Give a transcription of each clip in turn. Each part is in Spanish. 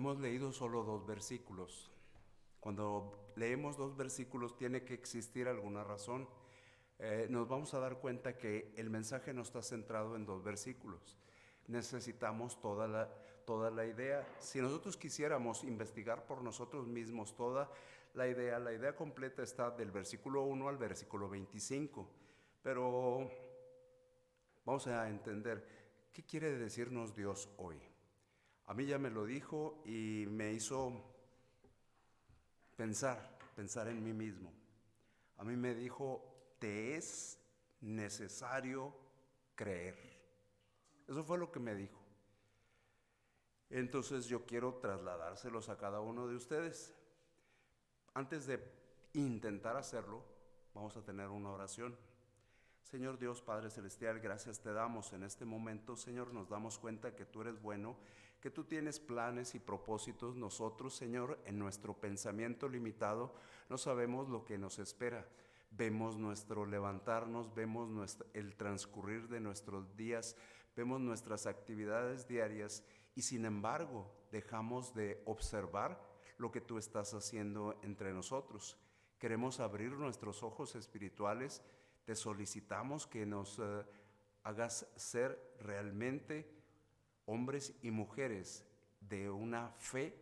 Hemos leído solo 2 versículos. Cuando leemos 2 versículos tiene que existir alguna razón. Nos vamos a dar cuenta que el mensaje no está centrado en 2 versículos. Necesitamos toda la idea. Si nosotros quisiéramos investigar por nosotros mismos toda la idea completa está del versículo 1 al versículo 25. Pero vamos a entender qué quiere decirnos Dios hoy. A mí ya me lo dijo y me hizo pensar en mí mismo. A mí me dijo, te es necesario creer. Eso fue lo que me dijo. Entonces yo quiero trasladárselos a cada uno de ustedes. Antes de intentar hacerlo, vamos a tener una oración. Señor Dios, Padre Celestial, gracias te damos en este momento. Señor, nos damos cuenta que tú eres bueno, que tú tienes planes y propósitos. Nosotros, Señor, en nuestro pensamiento limitado, no sabemos lo que nos espera. Vemos nuestro levantarnos, vemos el transcurrir de nuestros días, vemos nuestras actividades diarias y sin embargo dejamos de observar lo que tú estás haciendo entre nosotros. Queremos abrir nuestros ojos espirituales. Te solicitamos que nos hagas ser realmente hombres y mujeres de una fe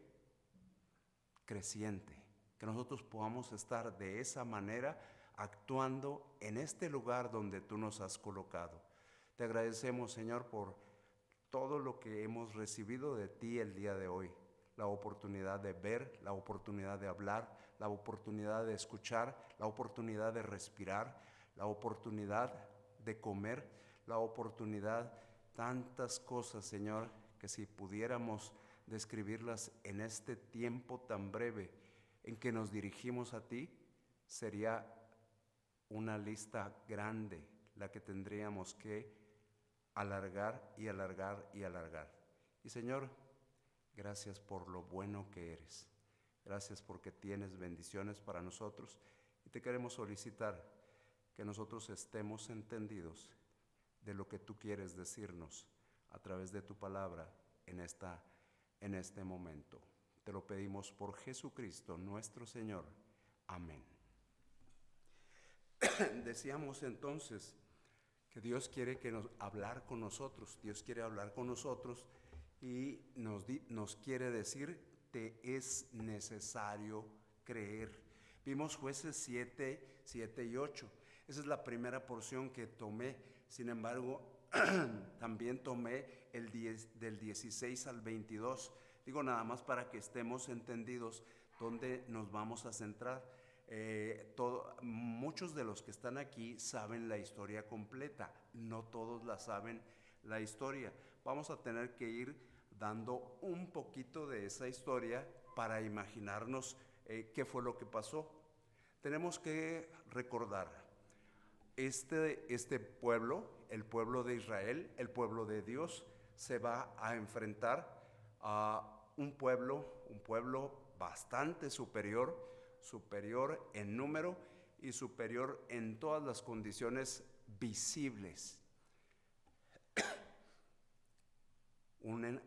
creciente, que nosotros podamos estar de esa manera actuando en este lugar donde tú nos has colocado. Te agradecemos, Señor, por todo lo que hemos recibido de ti el día de hoy. La oportunidad de ver, la oportunidad de hablar, la oportunidad de escuchar, la oportunidad de respirar, la oportunidad de comer, la oportunidad, tantas cosas, Señor, que si pudiéramos describirlas en este tiempo tan breve en que nos dirigimos a ti, sería una lista grande la que tendríamos que alargar y alargar y alargar. Y Señor, gracias por lo bueno que eres. Gracias porque tienes bendiciones para nosotros y te queremos solicitar que nosotros estemos entendidos de lo que tú quieres decirnos a través de tu palabra en este momento. Te lo pedimos por Jesucristo nuestro Señor. Amén. Decíamos entonces que Dios quiere hablar con nosotros. Dios quiere hablar con nosotros y nos quiere decir, te es necesario creer. Vimos Jueces 7, 7 y 8. Esa es la primera porción que tomé. Sin embargo, también tomé del 16 al 22. Digo nada más para que estemos entendidos dónde nos vamos a centrar. Muchos de los que están aquí saben la historia completa, no todos la saben la historia. Vamos a tener que ir dando un poquito de esa historia para imaginarnos qué fue lo que pasó. Tenemos que recordar, este pueblo, el pueblo de Israel, el pueblo de Dios, se va a enfrentar a un pueblo bastante superior en número y superior en todas las condiciones visibles. Un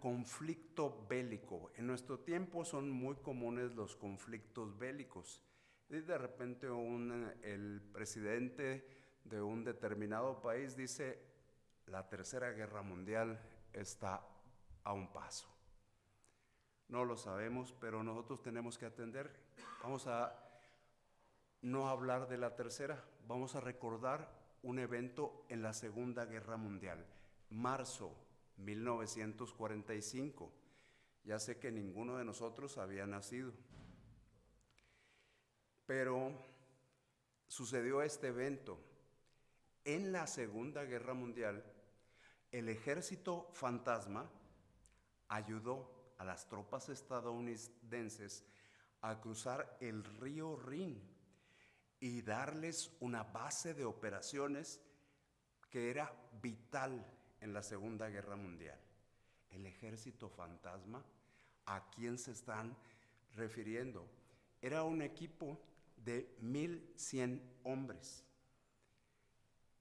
conflicto bélico. En nuestro tiempo son muy comunes los conflictos bélicos. Y de repente el presidente de un determinado país dice, la Tercera Guerra Mundial está a un paso. No lo sabemos, pero nosotros tenemos que atender. Vamos a no hablar de la tercera, vamos a recordar un evento en la Segunda Guerra Mundial, marzo 1945. Ya sé que ninguno de nosotros había nacido, pero sucedió este evento. En la Segunda Guerra Mundial, el ejército fantasma ayudó a las tropas estadounidenses a cruzar el río Rin y darles una base de operaciones que era vital en la Segunda Guerra Mundial. El ejército fantasma, ¿a quién se están refiriendo? Era un equipo de 1,100 hombres.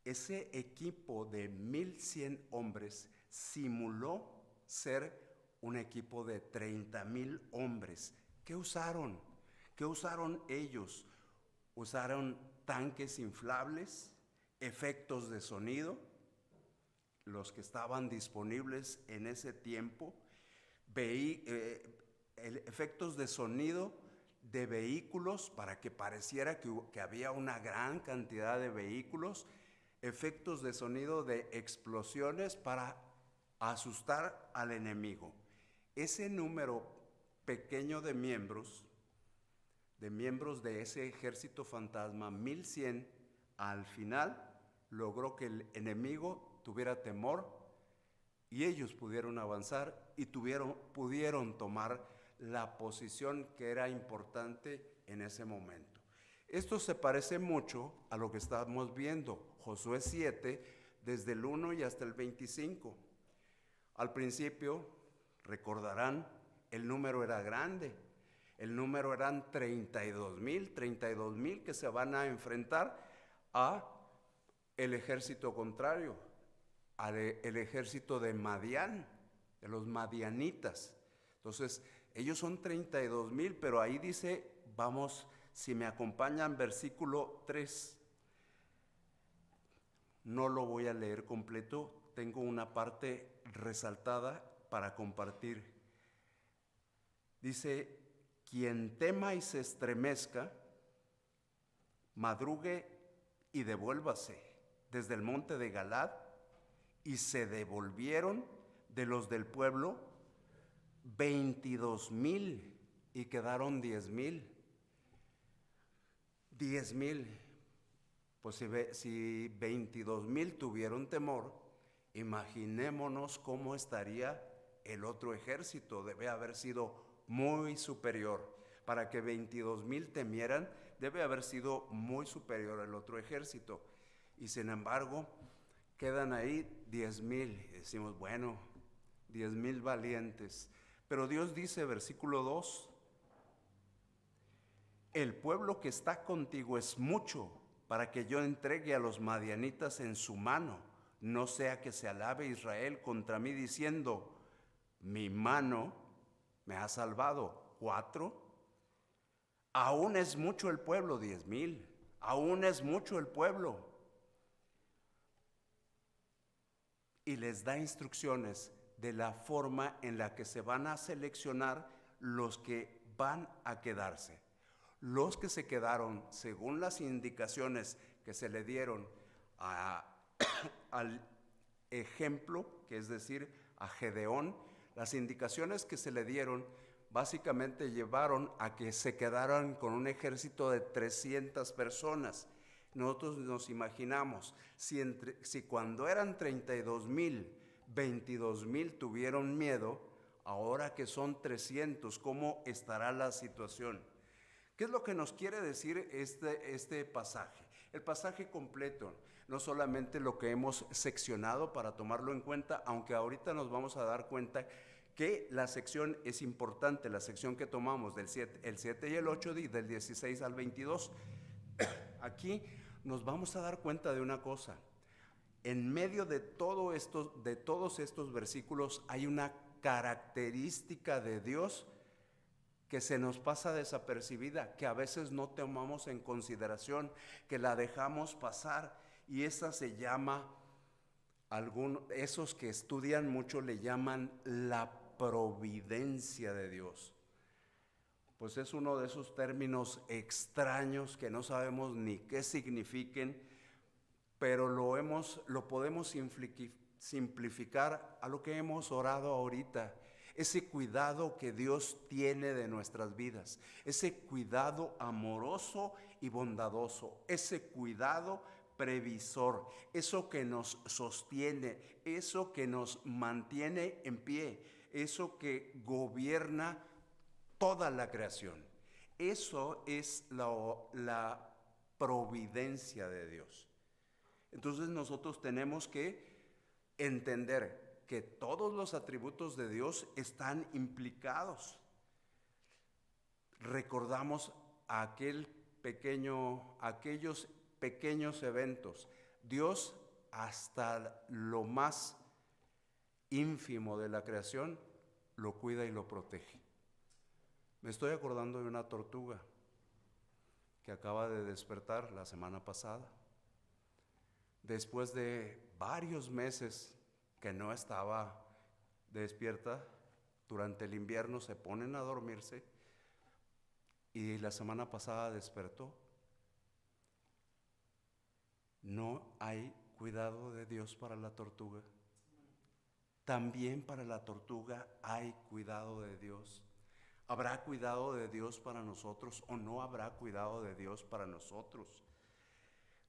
Ese equipo de 1,100 hombres simuló ser un equipo de 30,000 hombres. ¿Qué usaron? ¿Qué usaron ellos? Usaron tanques inflables, efectos de sonido, los que estaban disponibles en ese tiempo, efectos de sonido de vehículos para que pareciera que había una gran cantidad de vehículos, efectos de sonido de explosiones para asustar al enemigo. Ese número pequeño de miembros de ese ejército fantasma, 1,100, al final logró que el enemigo tuviera temor y ellos pudieron avanzar y pudieron tomar la posición que era importante en ese momento. Esto se parece mucho a lo que estamos viendo, Josué 7, desde el 1 y hasta el 25. Al principio, recordarán, el número era grande. El número eran 32,000 que se van a enfrentar a el ejército contrario, el ejército de Madián, de los madianitas. Entonces, ellos son 32,000, pero ahí dice, vamos, si me acompañan, versículo 3. No lo voy a leer completo, tengo una parte resaltada para compartir. Dice, quien tema y se estremezca, madrugue y devuélvase desde el monte de Galad, y se devolvieron de los del pueblo 22,000 y quedaron 10,000. 10,000, pues si 22,000 tuvieron temor, imaginémonos cómo estaría el otro ejército. Debe haber sido muy superior. Para que 22,000 temieran, debe haber sido muy superior al otro ejército. Y sin embargo, quedan ahí 10,000. Decimos, bueno, 10,000 valientes. Pero Dios dice, versículo 2, el pueblo que está contigo es mucho para que yo entregue a los madianitas en su mano. No sea que se alabe Israel contra mí diciendo, mi mano me ha salvado. 4. Aún es mucho el pueblo, 10,000. Aún es mucho el pueblo. Y les da instrucciones de la forma en la que se van a seleccionar los que van a quedarse. Los que se quedaron, según las indicaciones que se le dieron al ejemplo, que es decir, a Gedeón, las indicaciones que se le dieron básicamente llevaron a que se quedaran con un ejército de 300 personas. Nosotros nos imaginamos, si cuando eran 32,000, 22,000 tuvieron miedo, ahora que son 300, ¿cómo estará la situación? ¿Qué es lo que nos quiere decir este pasaje? El pasaje completo, no solamente lo que hemos seccionado para tomarlo en cuenta, aunque ahorita nos vamos a dar cuenta que la sección es importante, la sección que tomamos el 7 y el 8, del 16 al 22. Aquí nos vamos a dar cuenta de una cosa. En medio de todos estos versículos hay una característica de Dios que se nos pasa desapercibida, que a veces no tomamos en consideración, que la dejamos pasar, y esa se llama, esos que estudian mucho le llaman la providencia de Dios. Pues es uno de esos términos extraños que no sabemos ni qué signifiquen, pero lo podemos simplificar a lo que hemos orado ahorita. Ese cuidado que Dios tiene de nuestras vidas, ese cuidado amoroso y bondadoso, ese cuidado previsor, eso que nos sostiene, eso que nos mantiene en pie, eso que gobierna toda la creación. Eso es la providencia de Dios. Entonces nosotros tenemos que entender que todos los atributos de Dios están implicados. Recordamos aquellos pequeños eventos. Dios, hasta lo más ínfimo de la creación, lo cuida y lo protege. Me estoy acordando de una tortuga que acaba de despertar la semana pasada. Después de varios meses que no estaba despierta, durante el invierno se ponen a dormirse y la semana pasada despertó. ¿No hay cuidado de Dios para la tortuga? También para la tortuga hay cuidado de Dios. ¿Habrá cuidado de Dios para nosotros o no habrá cuidado de Dios para nosotros?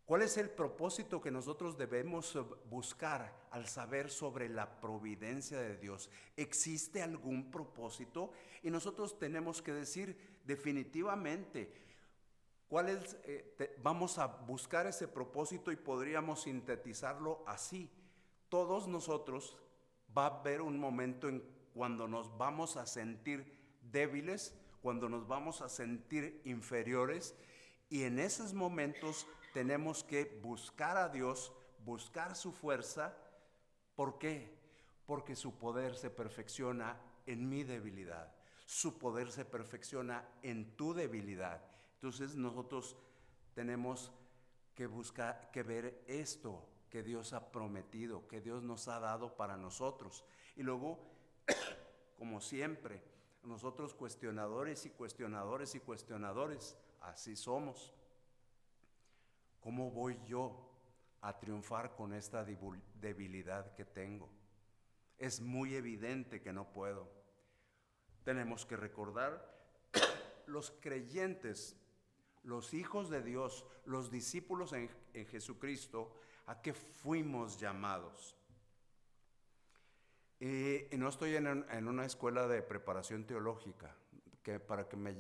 ¿Cuál es el propósito que nosotros debemos buscar al saber sobre la providencia de Dios? ¿Existe algún propósito? Y nosotros tenemos que decir definitivamente, vamos a buscar ese propósito y podríamos sintetizarlo así. Todos nosotros va a haber un momento en cuando nos vamos a sentir débiles, cuando nos vamos a sentir inferiores, y en esos momentos tenemos que buscar a Dios, buscar su fuerza. ¿Por qué? Porque su poder se perfecciona en mi debilidad. Su poder se perfecciona en tu debilidad. Entonces nosotros tenemos que buscar, que ver esto que Dios ha prometido, que Dios nos ha dado para nosotros. Y luego, como siempre, nosotros cuestionadores y cuestionadores y cuestionadores, así somos. ¿Cómo voy yo a triunfar con esta debilidad que tengo? Es muy evidente que no puedo. Tenemos que recordar, los creyentes, los hijos de Dios, los discípulos en Jesucristo, a qué fuimos llamados. Y no estoy en una escuela de preparación teológica, para que me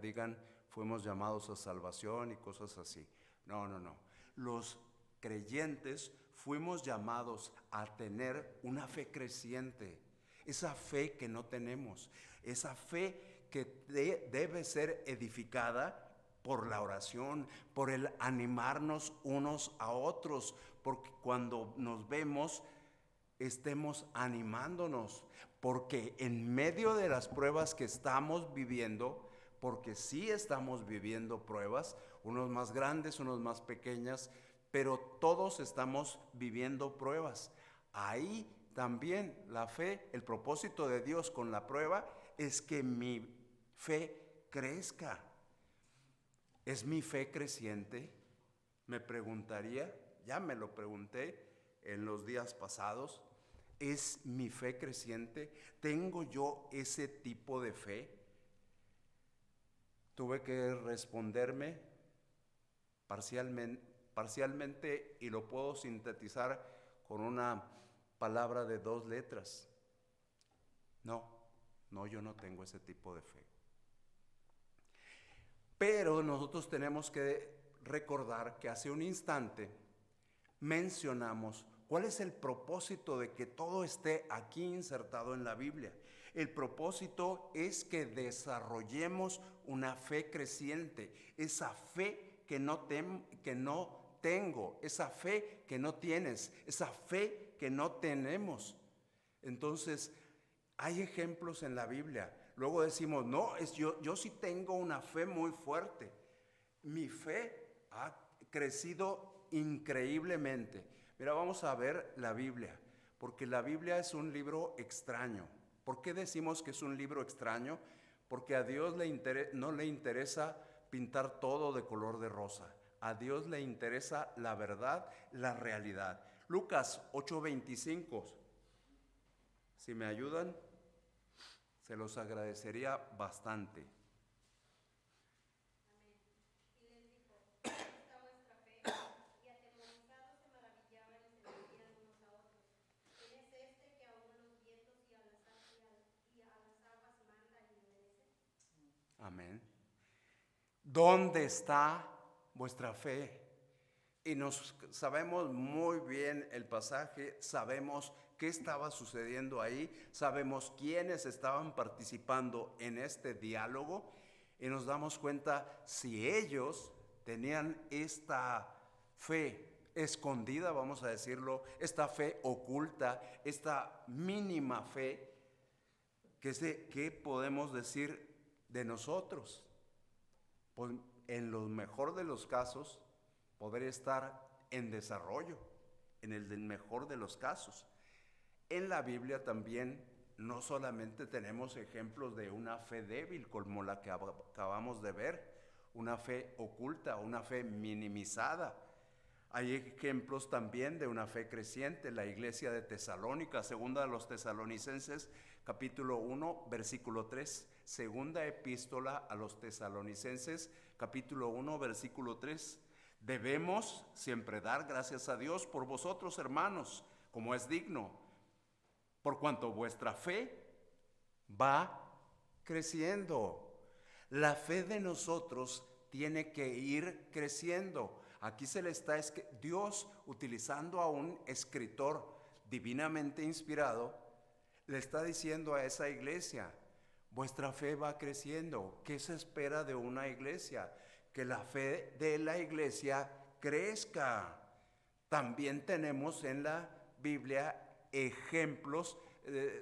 digan fuimos llamados a salvación y cosas así. No. Los creyentes fuimos llamados a tener una fe creciente, esa fe que no tenemos, esa fe que debe ser edificada por la oración, por el animarnos unos a otros, porque cuando nos vemos estemos animándonos, porque en medio de las pruebas que estamos viviendo, porque sí estamos viviendo pruebas, unos más grandes, unos más pequeñas, pero todos estamos viviendo pruebas. Ahí también la fe, el propósito de Dios con la prueba es que mi fe crezca. ¿Es mi fe creciente? Me preguntaría, ya me lo pregunté en los días pasados. ¿Es mi fe creciente? ¿Tengo yo ese tipo de fe? Tuve que responderme parcialmente y lo puedo sintetizar con una palabra de 2 letras. No, yo no tengo ese tipo de fe. Pero nosotros tenemos que recordar que hace un instante mencionamos cuál es el propósito de que todo esté aquí insertado en la Biblia. El propósito es que desarrollemos una fe creciente, esa fe que no tengo, esa fe que no tienes, esa fe que no tenemos. Entonces, hay ejemplos en la Biblia. Luego decimos, no, yo sí tengo una fe muy fuerte. Mi fe ha crecido increíblemente. Mira, vamos a ver la Biblia, porque la Biblia es un libro extraño. ¿Por qué decimos que es un libro extraño? Porque a Dios no le interesa pintar todo de color de rosa. A Dios le interesa la verdad, la realidad. Lucas 8:25. Si me ayudan, se los agradecería bastante. Amén. ¿Dónde está vuestra fe? Y sabemos muy bien el pasaje, sabemos qué estaba sucediendo ahí, sabemos quiénes estaban participando en este diálogo y nos damos cuenta si ellos tenían esta fe escondida, vamos a decirlo, esta fe oculta, esta mínima fe, ¿Qué podemos decir de nosotros? Pues en lo mejor de los casos, poder estar en desarrollo, en el del mejor de los casos. En la Biblia también no solamente tenemos ejemplos de una fe débil como la que acabamos de ver, una fe oculta, una fe minimizada. Hay ejemplos también de una fe creciente. La iglesia de Tesalónica, segunda de los Tesalonicenses, capítulo 1, versículo 3. Segunda epístola a los Tesalonicenses, capítulo 1, versículo 3. Debemos siempre dar gracias a Dios por vosotros, hermanos, como es digno, por cuanto vuestra fe va creciendo. La fe de nosotros tiene que ir creciendo. Aquí se le está Dios, utilizando a un escritor divinamente inspirado, le está diciendo a esa iglesia: vuestra fe va creciendo. ¿Qué se espera de una iglesia? Que la fe de la iglesia crezca. También tenemos en la Biblia ejemplos,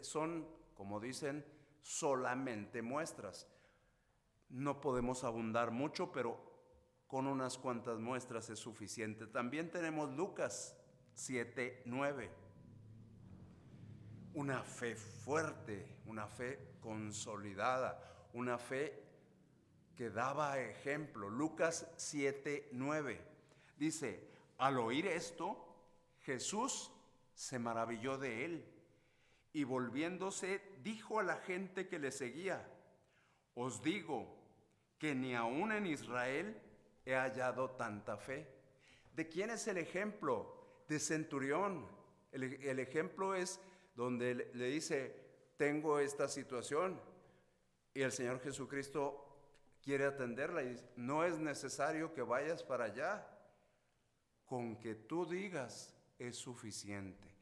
son, como dicen, solamente muestras. No podemos abundar mucho, pero con unas cuantas muestras es suficiente. También tenemos Lucas 7:9. Una fe fuerte, una fe consolidada, una fe que daba ejemplo. Lucas 7:9 dice: al oír esto, Jesús se maravilló de él y volviéndose dijo a la gente que le seguía: os digo que ni aún en Israel he hallado tanta fe. ¿De quién es el ejemplo? De Centurión. El ejemplo es donde le dice: tengo esta situación, y el Señor Jesucristo quiere atenderla y dice: no es necesario que vayas para allá, con que tú digas es suficiente.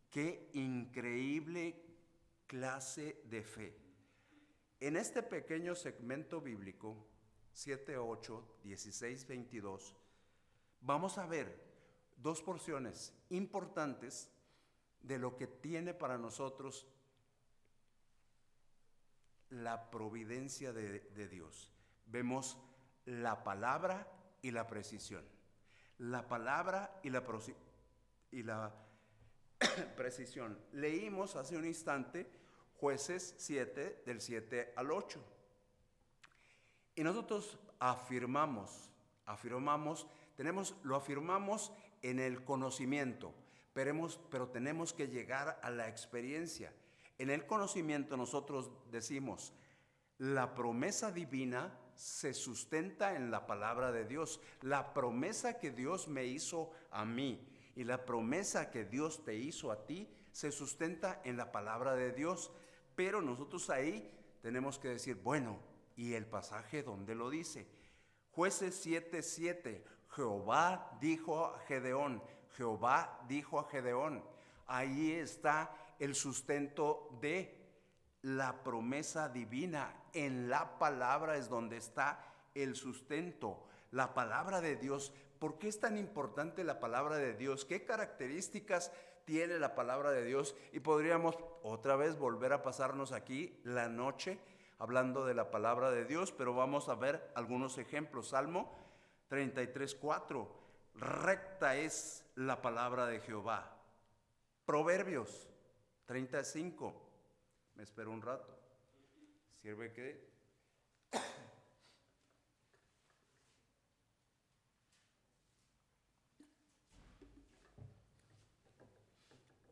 Qué increíble clase de fe. En este pequeño segmento bíblico 7, 8, 16, 22, vamos a ver dos porciones importantes de lo que tiene para nosotros la providencia de Dios. Vemos la palabra y la precisión. La palabra y la precisión. Leímos hace un instante Jueces 7, del 7 al 8. Y nosotros afirmamos, lo afirmamos en el conocimiento, pero tenemos que llegar a la experiencia. En el conocimiento nosotros decimos: la promesa divina se sustenta en la palabra de Dios. La promesa que Dios me hizo a mí y la promesa que Dios te hizo a ti se sustenta en la palabra de Dios. Pero nosotros ahí tenemos que decir: bueno, ¿y el pasaje dónde lo dice? Jueces 7:7. Jehová dijo a Gedeón. Jehová dijo a Gedeón. Ahí está el sustento de la promesa divina. En la palabra es donde está el sustento. La palabra de Dios. ¿Por qué es tan importante la palabra de Dios? ¿Qué características tiene la palabra de Dios? Y podríamos otra vez volver a pasarnos aquí la noche hablando de la palabra de Dios, pero vamos a ver algunos ejemplos. Salmo 33:4. Recta es la palabra de Jehová. Proverbios 35. Me espero un rato. Sirve que...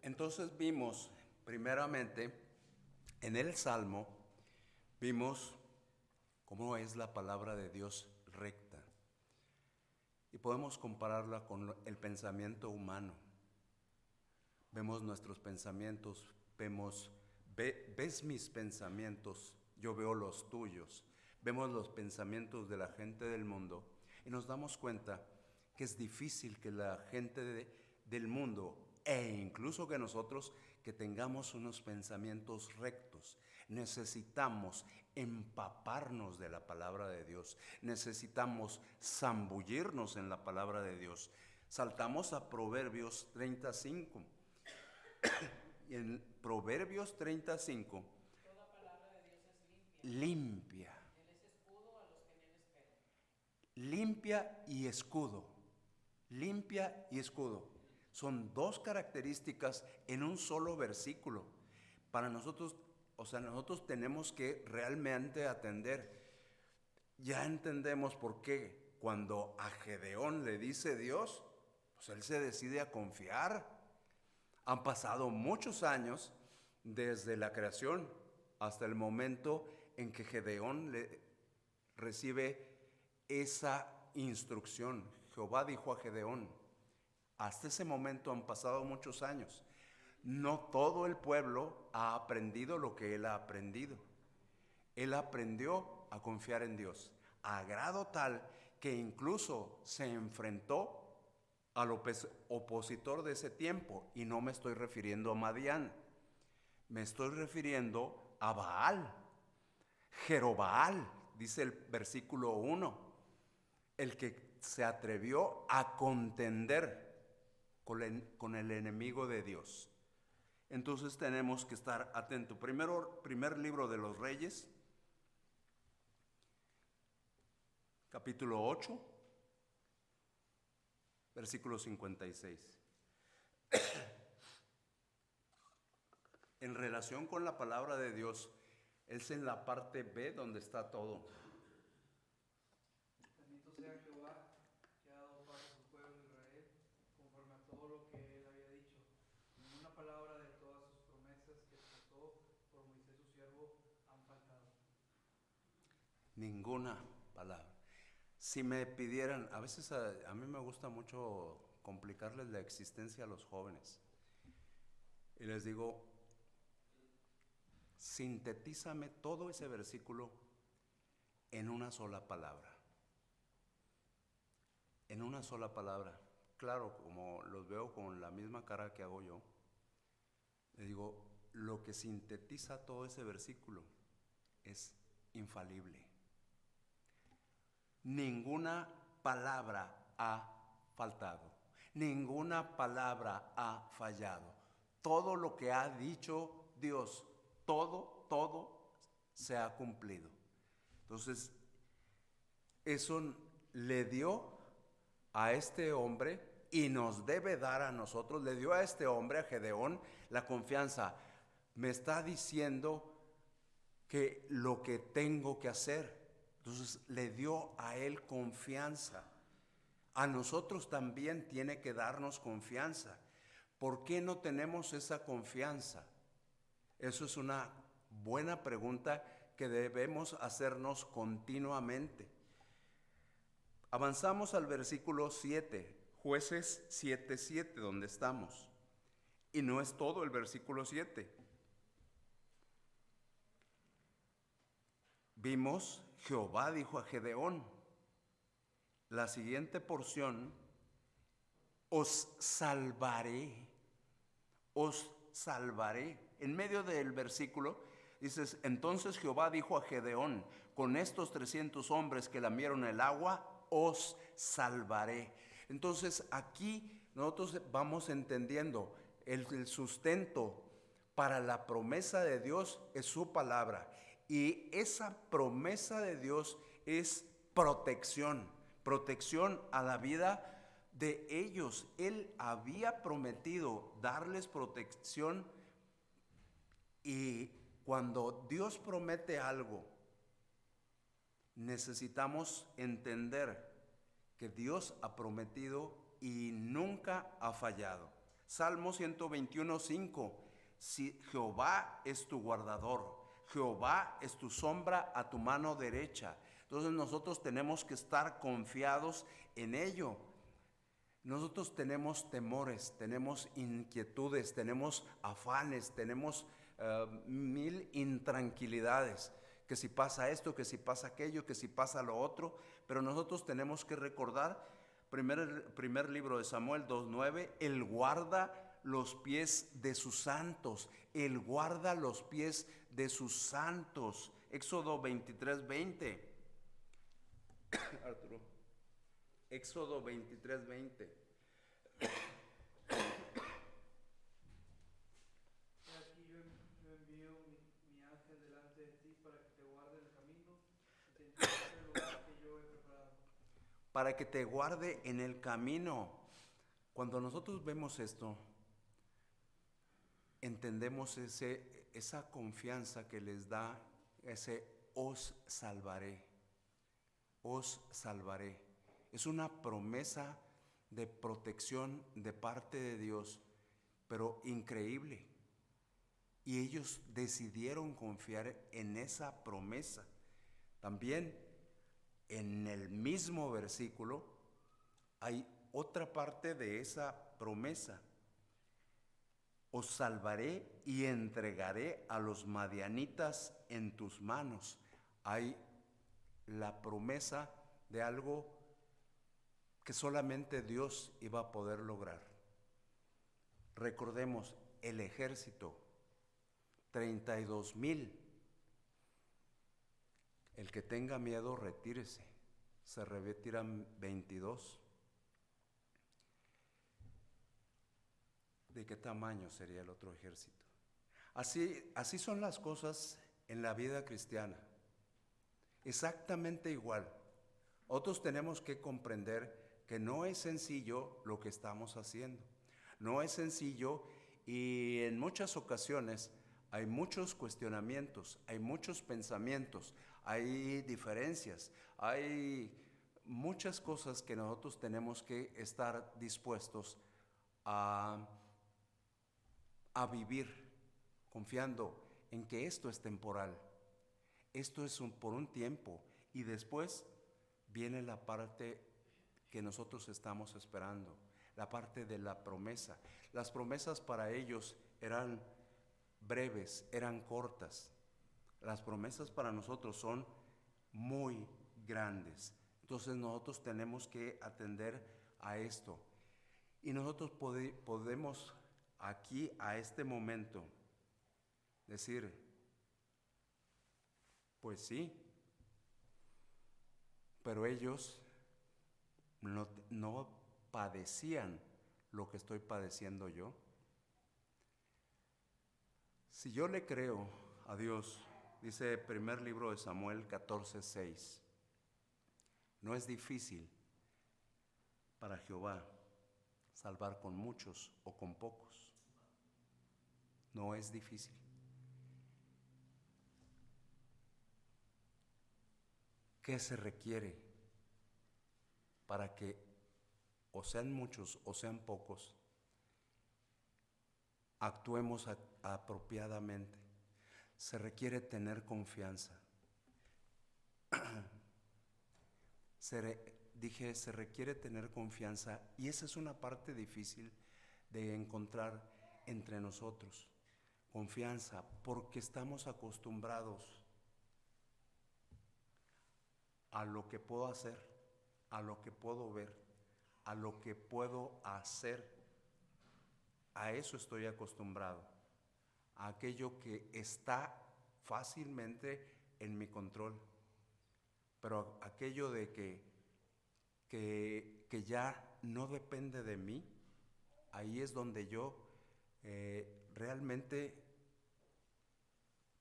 Entonces vimos, primeramente, en el Salmo, vimos cómo es la palabra de Dios recta. Y podemos compararla con el pensamiento humano. Vemos nuestros pensamientos, ves mis pensamientos, yo veo los tuyos. Vemos los pensamientos de la gente del mundo y nos damos cuenta que es difícil que la gente del mundo e incluso que nosotros que tengamos unos pensamientos rectos. Necesitamos empaparnos de la palabra de Dios. Necesitamos zambullirnos en la palabra de Dios. Saltamos a Proverbios 35. Y en Proverbios 35 limpia. Limpia y escudo. Limpia y escudo. Son dos características en un solo versículo. Para nosotros, nosotros tenemos que realmente atender. Ya entendemos por qué cuando a Gedeón le dice Dios, pues él se decide a confiar. Han pasado muchos años desde la creación hasta el momento en que Gedeón recibe esa instrucción. Jehová dijo a Gedeón, hasta ese momento han pasado muchos años. No todo el pueblo ha aprendido lo que él ha aprendido. Él aprendió a confiar en Dios, a grado tal que incluso se enfrentó al opositor de ese tiempo. Y no me estoy refiriendo a Madián, me estoy refiriendo a Baal, Jerobaal, dice el versículo 1, el que se atrevió a contender con el enemigo de Dios. Entonces tenemos que estar atentos. Primer libro de los Reyes, capítulo 8, versículo 56. En relación con la palabra de Dios, es en la parte B donde está todo. Bendito sea Jehová, que ha dado paz a su pueblo Israel, conforme a todo lo que él había dicho. Ninguna palabra de todas sus promesas que trazó por Moisés su siervo han faltado. Ninguna palabra. Si me pidieran, a veces a mí me gusta mucho complicarles la existencia a los jóvenes. Y les digo, sintetízame todo ese versículo en una sola palabra. En una sola palabra. Claro, como los veo con la misma cara que hago yo, les digo, lo que sintetiza todo ese versículo es infalible. Ninguna palabra ha faltado. Ninguna palabra ha fallado. Todo lo que ha dicho Dios, todo se ha cumplido. Entonces, eso le dio a este hombre y nos debe dar a nosotros, le dio a este hombre, a Gedeón, la confianza. Me está diciendo que lo que tengo que hacer. Entonces le dio a él confianza. A nosotros también tiene que darnos confianza. ¿Por qué no tenemos esa confianza? Eso es una buena pregunta que debemos hacernos continuamente. Avanzamos al versículo 7, Jueces 7:7, donde estamos. Y no es todo el versículo 7. Vimos, Jehová dijo a Gedeón, la siguiente porción, os salvaré. En medio del versículo dices, entonces Jehová dijo a Gedeón, con estos 300 hombres que lamieron el agua, os salvaré. Entonces aquí nosotros vamos entendiendo el sustento para la promesa de Dios es su palabra. Y esa promesa de Dios es protección a la vida de ellos. Él había prometido darles protección, y cuando Dios promete algo, necesitamos entender que Dios ha prometido y nunca ha fallado. Salmo 121:5, si Jehová es tu guardador, Jehová es tu sombra a tu mano derecha. Entonces nosotros tenemos que estar confiados en ello. Nosotros tenemos temores, tenemos inquietudes, tenemos afanes, tenemos mil intranquilidades. Que si pasa esto, que si pasa aquello, que si pasa lo otro. Pero nosotros tenemos que recordar, primer libro de Samuel 2:9, Él guarda los pies de sus santos. Él guarda los pies de sus santos. Éxodo 23:20. Arturo. Éxodo 23:20. He aquí yo envío mi ángel delante de ti para que te guarde para que te guarde en el camino. Cuando nosotros vemos esto, entendemos esa confianza que les da ese os salvaré, os salvaré. Es una promesa de protección de parte de Dios, pero increíble. Y ellos decidieron confiar en esa promesa. También en el mismo versículo hay otra parte de esa promesa. Os salvaré y entregaré a los madianitas en tus manos. Hay la promesa de algo que solamente Dios iba a poder lograr. Recordemos, el ejército, 32,000. El que tenga miedo, retírese. Se retiran 22. ¿De qué tamaño sería el otro ejército? Así son las cosas en la vida cristiana. Exactamente igual. Otros tenemos que comprender que no es sencillo lo que estamos haciendo. No es sencillo y en muchas ocasiones hay muchos cuestionamientos, hay muchos pensamientos, hay diferencias, hay muchas cosas que nosotros tenemos que estar dispuestos a vivir confiando en que esto es temporal. Esto es por un tiempo y después viene la parte que nosotros estamos esperando, la parte de la promesa. Las promesas para ellos eran breves, eran cortas. Las promesas para nosotros son muy grandes. Entonces nosotros tenemos que atender a esto. Y nosotros podemos aquí, a este momento, decir, pues sí, pero ellos no padecían lo que estoy padeciendo yo. Si yo le creo a Dios, dice primer libro de Samuel 14:6, no es difícil para Jehová salvar con muchos o con pocos. No es difícil. ¿Qué se requiere para que o sean muchos o sean pocos, actuemos apropiadamente? Se requiere tener confianza. Se requiere tener confianza y esa es una parte difícil de encontrar entre nosotros. Confianza, porque estamos acostumbrados a lo que puedo hacer, a lo que puedo ver, a lo que puedo hacer. A eso estoy acostumbrado, a aquello que está fácilmente en mi control. Pero aquello de que ya no depende de mí, ahí es donde yo realmente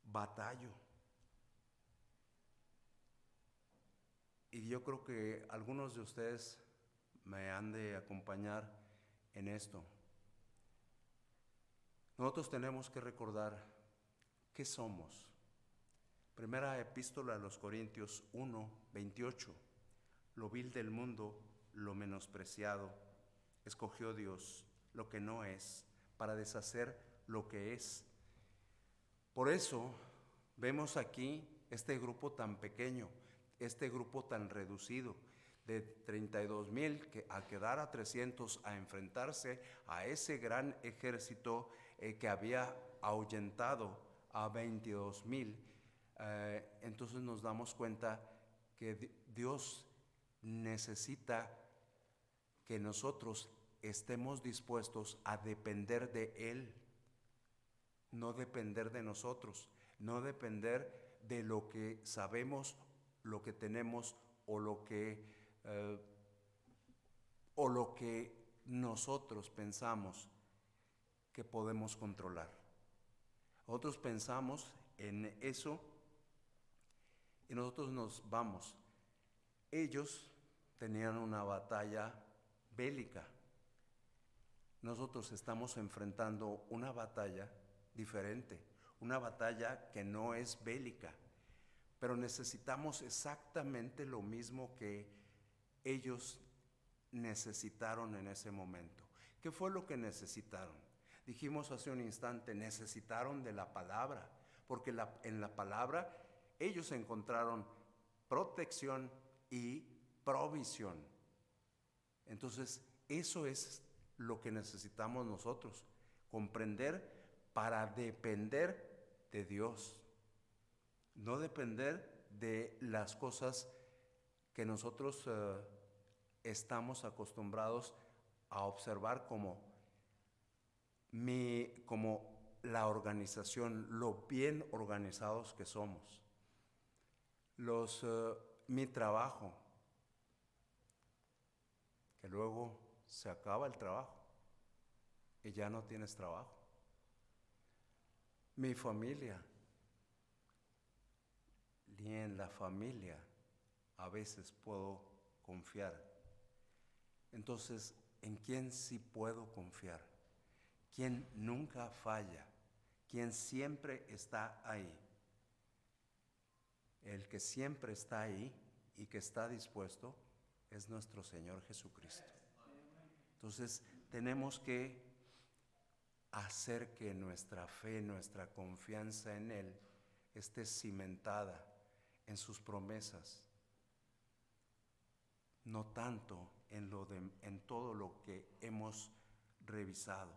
batallo. Y yo creo que algunos de ustedes me han de acompañar en esto. Nosotros tenemos que recordar qué somos. Primera epístola a los Corintios 1:28. Lo vil del mundo, lo menospreciado, escogió Dios lo que no es, para deshacer lo que es. Por eso vemos aquí este grupo tan pequeño, este grupo tan reducido, de 32,000 a quedar a 300, a enfrentarse a ese gran ejército que había ahuyentado a 22,000. Entonces nos damos cuenta que Dios necesita que nosotros estemos dispuestos a depender de Él, no depender de nosotros, no depender de lo que sabemos, lo que tenemos o lo que nosotros pensamos que podemos controlar. Nosotros pensamos en eso y nosotros nos vamos. Ellos tenían una batalla bélica. Nosotros estamos enfrentando una batalla diferente, una batalla que no es bélica, pero necesitamos exactamente lo mismo que ellos necesitaron en ese momento. ¿Qué fue lo que necesitaron? Dijimos hace un instante, necesitaron de la palabra, porque en la palabra ellos encontraron protección y provisión. Entonces, eso es lo que necesitamos nosotros, comprender para depender de Dios, no depender de las cosas que nosotros estamos acostumbrados a observar como la organización, lo bien organizados que somos. Mi trabajo, que luego se acaba el trabajo y ya no tienes trabajo. Mi familia, ni en la familia a veces puedo confiar. Entonces, ¿en quién sí puedo confiar? ¿Quién nunca falla? ¿Quién siempre está ahí? El que siempre está ahí y que está dispuesto es nuestro Señor Jesucristo. Entonces, tenemos que hacer que nuestra fe, nuestra confianza en Él esté cimentada en sus promesas, no tanto en todo lo que hemos revisado.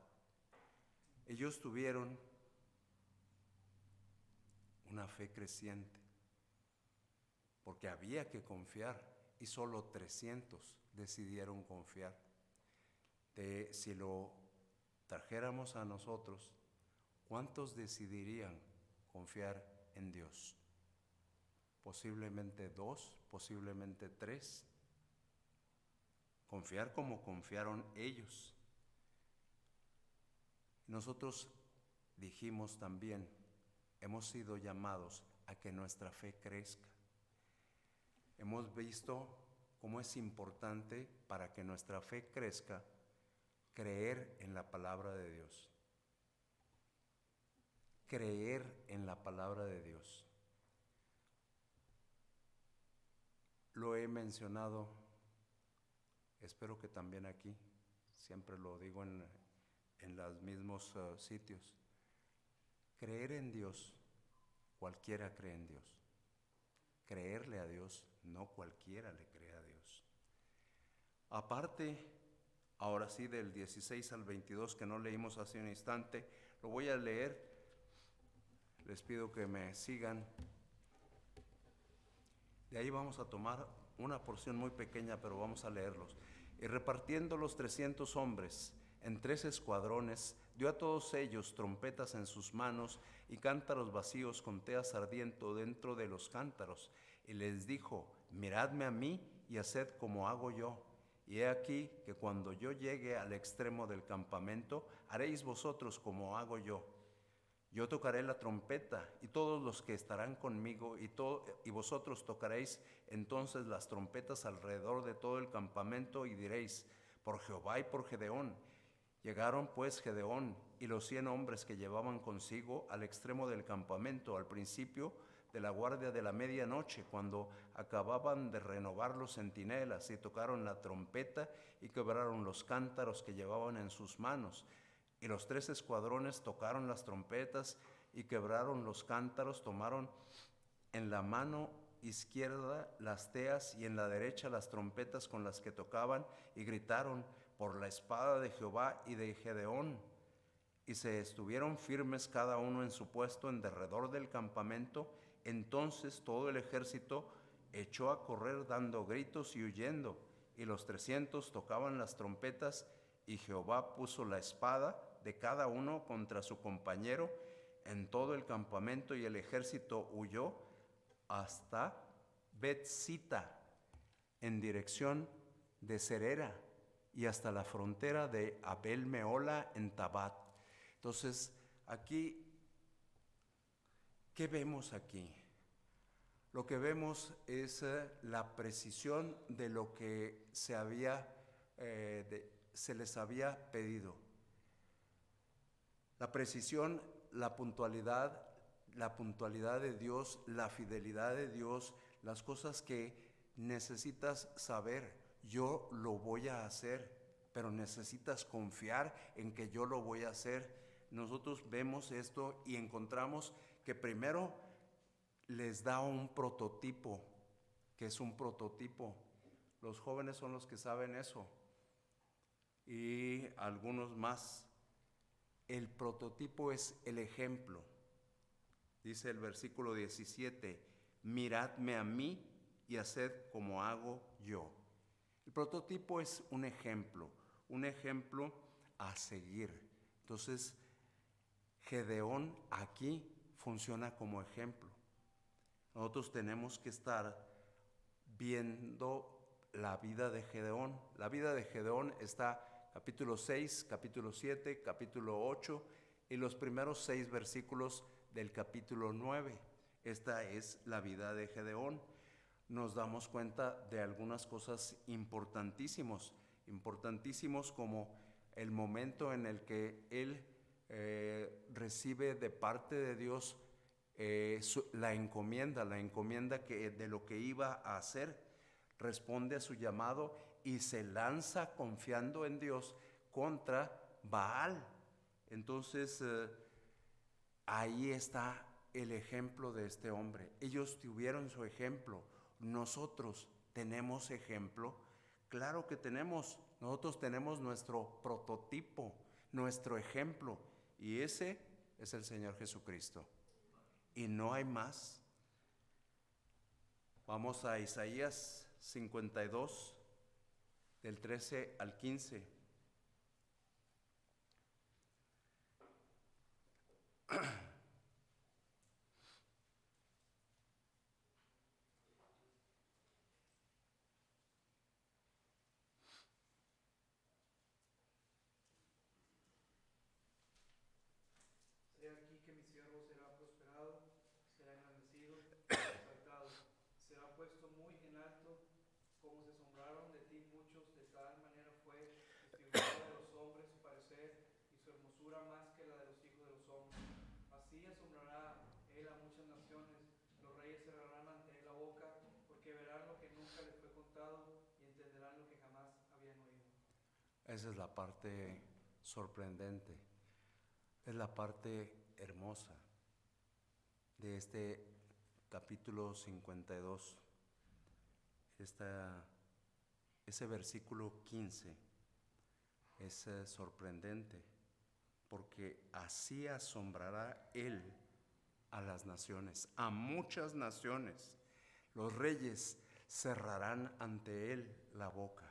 Ellos tuvieron una fe creciente, porque había que confiar, y solo 300 decidieron confiar. Si lo trajéramos a nosotros, ¿cuántos decidirían confiar en Dios? Posiblemente 2, posiblemente 3. Confiar como confiaron ellos. Nosotros dijimos también, hemos sido llamados a que nuestra fe crezca. Hemos visto cómo es importante para que nuestra fe crezca creer en la palabra de Dios. Creer en la palabra de Dios. Lo he mencionado, espero que también aquí, siempre lo digo en los mismos sitios. Creer en Dios, cualquiera cree en Dios. Creerle a Dios, no cualquiera le cree a Dios. Aparte, ahora sí, del 16 al 22 que no leímos hace un instante, lo voy a leer. Les pido que me sigan. De ahí vamos a tomar una porción muy pequeña, pero vamos a leerlos. Y repartiendo los 300 hombres en 3 escuadrones, dio a todos ellos trompetas en sus manos y cántaros vacíos con teas ardiendo dentro de los cántaros. Y les dijo, miradme a mí y haced como hago yo. Y he aquí que cuando yo llegue al extremo del campamento, haréis vosotros como hago yo. Yo tocaré la trompeta y todos los que estarán conmigo y vosotros tocaréis entonces las trompetas alrededor de todo el campamento y diréis, por Jehová y por Gedeón. Llegaron pues Gedeón y los 100 hombres que llevaban consigo al extremo del campamento al principio de la guardia de la medianoche, cuando acababan de renovar los centinelas, y tocaron la trompeta y quebraron los cántaros que llevaban en sus manos. Y los 3 escuadrones tocaron las trompetas y quebraron los cántaros, tomaron en la mano izquierda las teas y en la derecha las trompetas con las que tocaban, y gritaron por la espada de Jehová y de Gedeón. Y se estuvieron firmes cada uno en su puesto en derredor del campamento. Entonces todo el ejército echó a correr dando gritos y huyendo, y los 300 tocaban las trompetas, y Jehová puso la espada de cada uno contra su compañero en todo el campamento, y el ejército huyó hasta Bet-sita en dirección de Serera y hasta la frontera de Abel-mehola en Tabat. Entonces, aquí, ¿qué vemos aquí? lo que vemos es la precisión de lo que se les había pedido. La precisión, la puntualidad de Dios, la fidelidad de Dios, las cosas que necesitas saber. Yo lo voy a hacer, pero necesitas confiar en que yo lo voy a hacer. Nosotros vemos esto y encontramos que primero les da un prototipo. ¿Qué es un prototipo? Los jóvenes son los que saben eso y algunos más. El prototipo es el ejemplo. Dice el versículo 17, miradme a mí y haced como hago yo. El prototipo es un ejemplo a seguir. Entonces, Gedeón aquí funciona como ejemplo. Nosotros tenemos que estar viendo la vida de Gedeón. La vida de Gedeón está capítulo 6, capítulo 7, capítulo 8 y los primeros 6 versículos del capítulo 9. Esta es la vida de Gedeón. Nos damos cuenta de algunas cosas importantísimos como el momento en el que él recibe de parte de Dios la encomienda que de lo que iba a hacer, responde a su llamado y se lanza confiando en Dios contra Baal. Entonces ahí está el ejemplo de este hombre. Ellos tuvieron su ejemplo. Nosotros tenemos ejemplo. Claro que tenemos. Nosotros tenemos nuestro prototipo, nuestro ejemplo, y ese es el Señor Jesucristo. Y no hay más. Vamos a Isaías 52, del 13 al 15. He aquí que mi siervo será prosperado, será engrandecido, exaltado, será puesto muy en alto, como se asombraron de ti muchos, de tal manera fue desfigurado de los hombres su parecer y su hermosura más que la de los hijos de los hombres. Así asombrará él a muchas naciones, los reyes cerrarán ante él la boca, porque verán lo que nunca les fue contado y entenderán lo que jamás habían oído. Esa es la parte sorprendente. Es la parte hermosa de este capítulo 52. Ese versículo 15 es sorprendente, porque así asombrará él a las naciones, a muchas naciones. Los reyes cerrarán ante él la boca.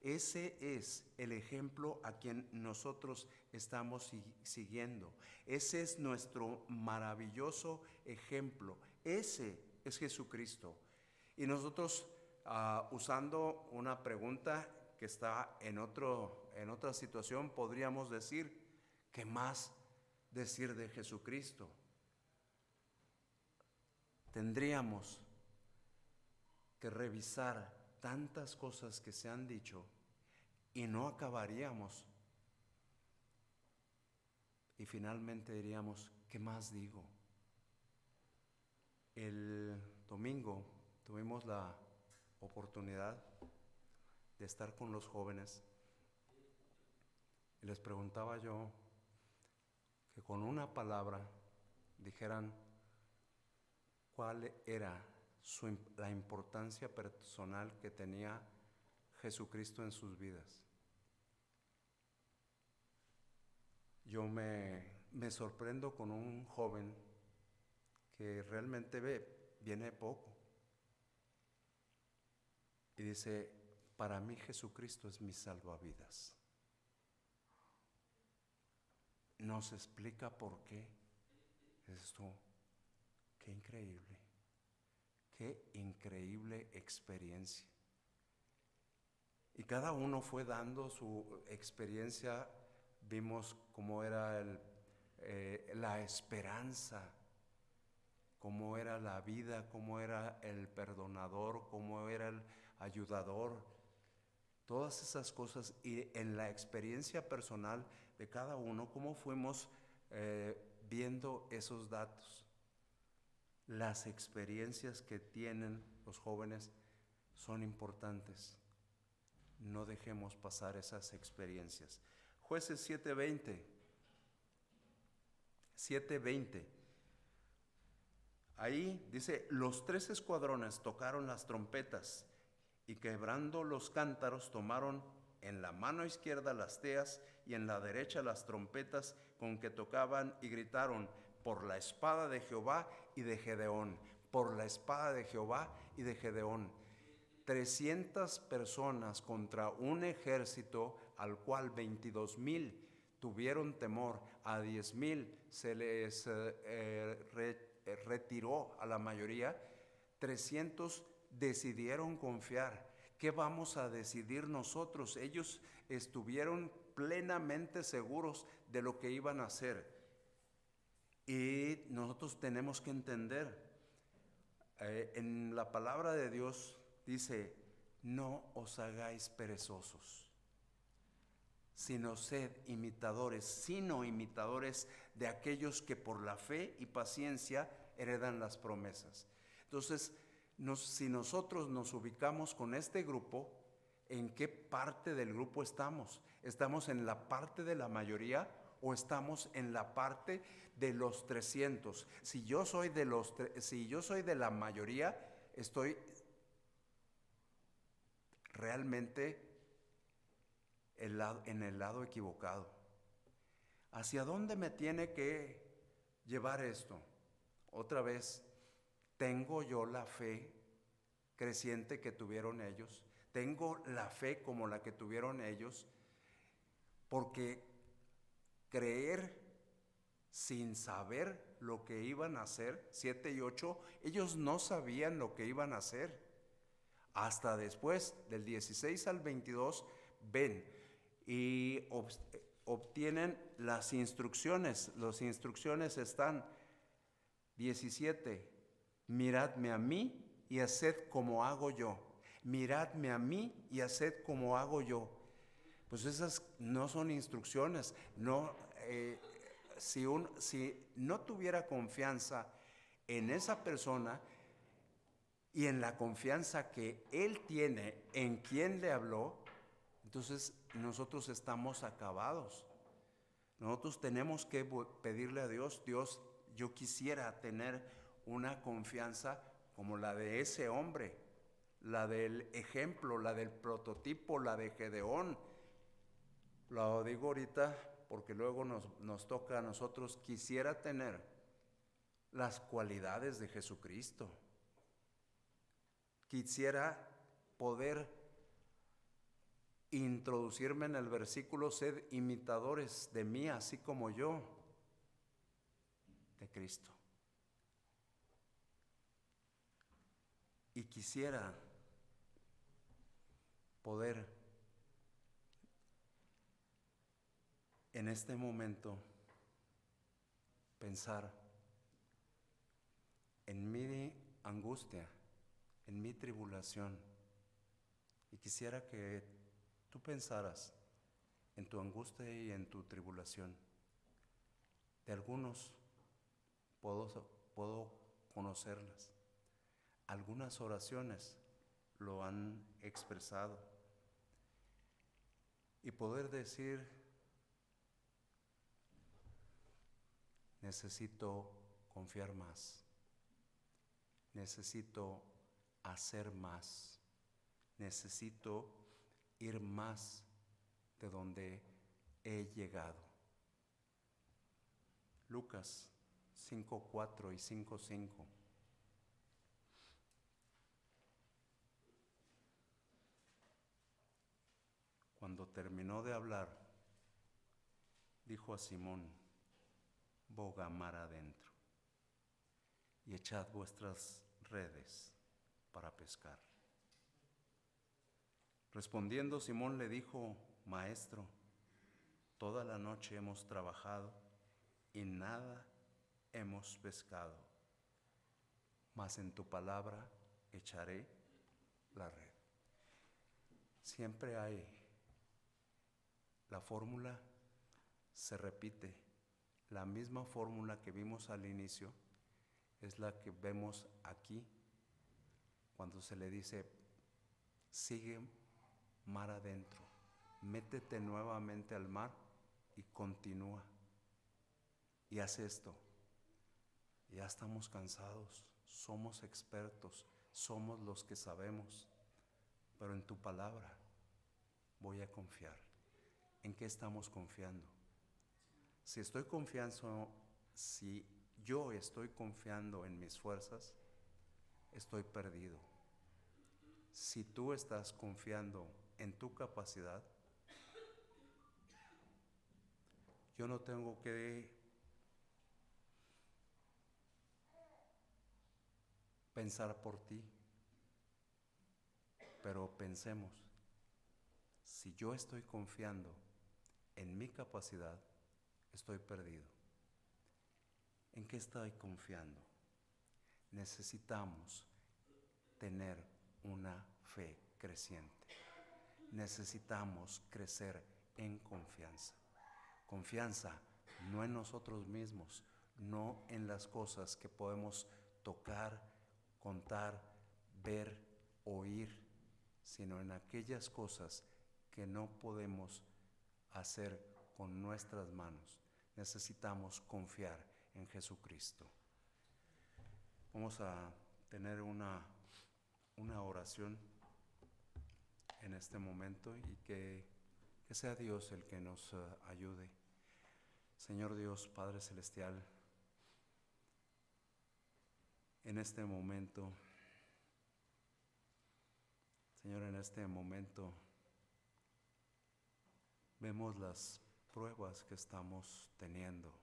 Ese es el ejemplo a quien nosotros estamos siguiendo. Ese es nuestro maravilloso ejemplo. Ese es Jesucristo. Y nosotros, usando una pregunta que está en otra situación, podríamos decir, ¿qué más decir de Jesucristo? Tendríamos que revisar tantas cosas que se han dicho y no acabaríamos. Y finalmente diríamos, ¿qué más digo? El domingo tuvimos la oportunidad de estar con los jóvenes y les preguntaba yo que con una palabra dijeran cuál era la importancia personal que tenía Jesucristo en sus vidas. Yo me sorprendo con un joven que realmente viene poco y dice, para mí Jesucristo es mi salvavidas. No se explica por qué. Esto, qué increíble experiencia. Y cada uno fue dando su experiencia. Vimos cómo era la esperanza, cómo era la vida, cómo era el perdonador, cómo era el ayudador, todas esas cosas, y en la experiencia personal de cada uno, cómo fuimos viendo esos datos. Las experiencias que tienen los jóvenes son importantes. No dejemos pasar esas experiencias. Jueces 7:20. Ahí dice, los 3 escuadrones tocaron las trompetas y quebrando los cántaros tomaron en la mano izquierda las teas y en la derecha las trompetas con que tocaban y gritaron, por la espada de Jehová y de Gedeón, por la espada de Jehová y de Gedeón. 300 personas contra un ejército al cual 22,000 tuvieron temor, a 10,000 se les retiró a la mayoría. 300 decidieron confiar. ¿Qué vamos a decidir nosotros? Ellos estuvieron plenamente seguros de lo que iban a hacer. Y nosotros tenemos que entender, en la palabra de Dios dice, no os hagáis perezosos, sino imitadores de aquellos que por la fe y paciencia heredan las promesas. Entonces, si nosotros nos ubicamos con este grupo, ¿en qué parte del grupo estamos? ¿Estamos en la parte de la mayoría o estamos en la parte de los 300? Si yo soy de la mayoría, estoy realmente en el lado equivocado. ¿Hacia dónde me tiene que llevar esto? Otra vez, ¿tengo yo la fe creciente que tuvieron ellos? ¿Tengo la fe como la que tuvieron ellos? Porque creer sin saber lo que iban a hacer, 7 y 8, ellos no sabían lo que iban a hacer. Hasta después, del 16 al 22, ven y obtienen las instrucciones. Las instrucciones están 17, miradme a mí y haced como hago yo. Miradme a mí y haced como hago yo. Pues esas no son instrucciones. No, si no tuviera confianza en esa persona y en la confianza que él tiene en quien le habló, entonces nosotros estamos acabados. Nosotros tenemos que pedirle a Dios, Dios, yo quisiera tener una confianza como la de ese hombre, la del ejemplo, la del prototipo, la de Gedeón. Lo digo ahorita porque luego nos toca a nosotros. Quisiera tener las cualidades de Jesucristo. Quisiera poder introducirme en el versículo, sed imitadores de mí, así como yo de Cristo. Y quisiera poder en este momento pensar en mi angustia, en mi tribulación, y quisiera que tú pensaras en tu angustia y en tu tribulación. De algunos puedo conocerlas. Algunas oraciones lo han expresado. Y poder decir, necesito confiar más. Necesito hacer más. Necesito ir más de donde he llegado. Lucas 5:4 y 5:5. Cuando terminó de hablar, dijo a Simón, boga mar adentro y echad vuestras redes para pescar. Respondiendo Simón le dijo, Maestro, toda la noche hemos trabajado y nada hemos pescado, mas en tu palabra echaré la red. Siempre hay, la fórmula se repite, la misma fórmula que vimos al inicio es la que vemos aquí cuando se le dice, sigue mar adentro, métete nuevamente al mar y continúa. Y haz esto. Ya estamos cansados, somos expertos, somos los que sabemos, pero en tu palabra voy a confiar. ¿En qué estamos confiando? Si yo estoy confiando en mis fuerzas, estoy perdido. Si tú estás confiando en tu capacidad, yo no tengo que pensar por ti, pero pensemos, si yo estoy confiando en mi capacidad, estoy perdido. ¿En qué estoy confiando? Necesitamos tener una fe creciente. Necesitamos crecer en confianza. Confianza no en nosotros mismos, no en las cosas que podemos tocar, contar, ver, oír, sino en aquellas cosas que no podemos hacer con nuestras manos. Necesitamos confiar en Jesucristo. Vamos a tener una oración en este momento y que sea Dios el que nos ayude. Señor Dios, Padre Celestial, en este momento, Señor, en este momento vemos las pruebas que estamos teniendo.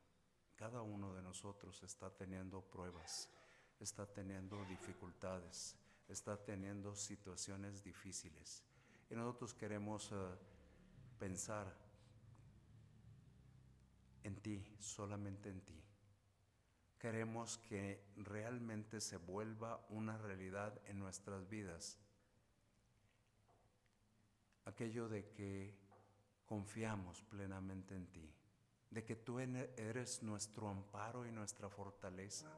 Cada uno de nosotros está teniendo pruebas, está teniendo dificultades, está teniendo situaciones difíciles. Y nosotros queremos pensar en ti, solamente en ti. Queremos que realmente se vuelva una realidad en nuestras vidas aquello de que confiamos plenamente en ti, de que tú eres nuestro amparo y nuestra fortaleza,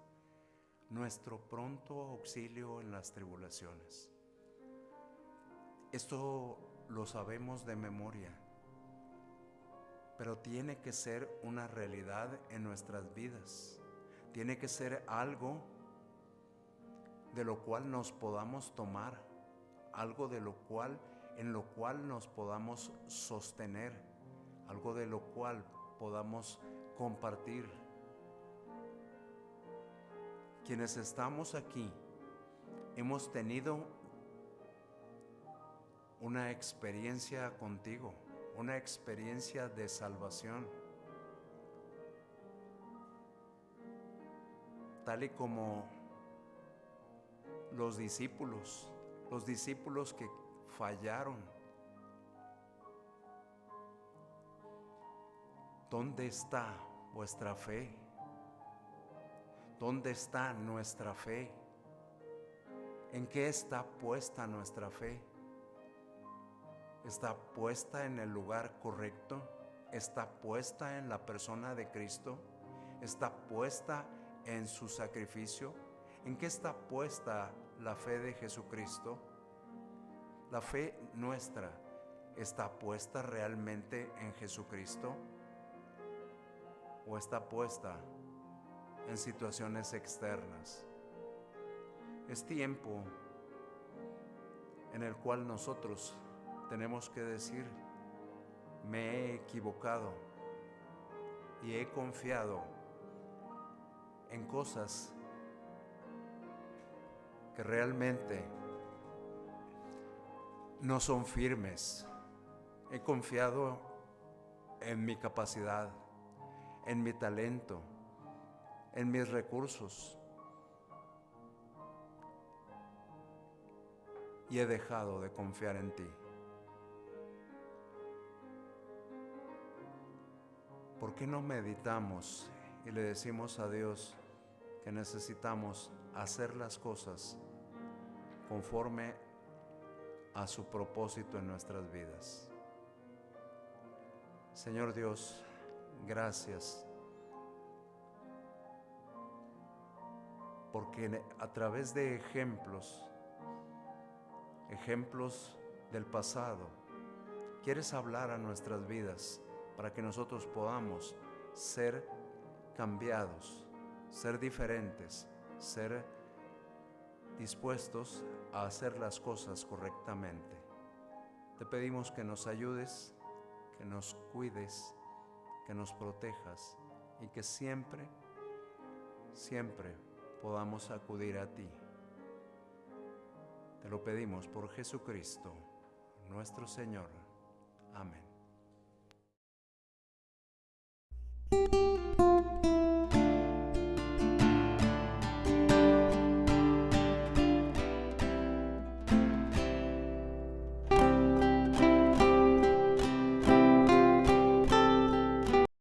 nuestro pronto auxilio en las tribulaciones. Esto lo sabemos de memoria, pero tiene que ser una realidad en nuestras vidas. Tiene que ser algo de lo cual nos podamos tomar, algo en lo cual nos podamos sostener, algo de lo cual podamos compartir. Quienes estamos aquí hemos tenido una experiencia contigo, una experiencia de salvación, tal y como los discípulos que fallaron. ¿Dónde está vuestra fe? ¿Dónde está nuestra fe? ¿En qué está puesta nuestra fe? ¿Está puesta en el lugar correcto? ¿Está puesta en la persona de Cristo? ¿Está puesta en su sacrificio? ¿En qué está puesta la fe de Jesucristo? ¿La fe nuestra está puesta realmente en Jesucristo? ¿O está puesta en situaciones externas? Es tiempo en el cual nosotros tenemos que decir, me he equivocado y he confiado en cosas que realmente no son firmes. He confiado en mi capacidad, en mi talento, en mis recursos. Y he dejado de confiar en ti. ¿Por qué no meditamos y le decimos a Dios que necesitamos hacer las cosas conforme a su propósito en nuestras vidas. Señor Dios, gracias, porque a través de ejemplos del pasado, quieres hablar a nuestras vidas para que nosotros podamos ser cambiados, ser diferentes, ser dispuestos a hacer las cosas correctamente. Te pedimos que nos ayudes, que nos cuides, que nos protejas y que siempre, siempre podamos acudir a ti. Te lo pedimos por Jesucristo, nuestro Señor.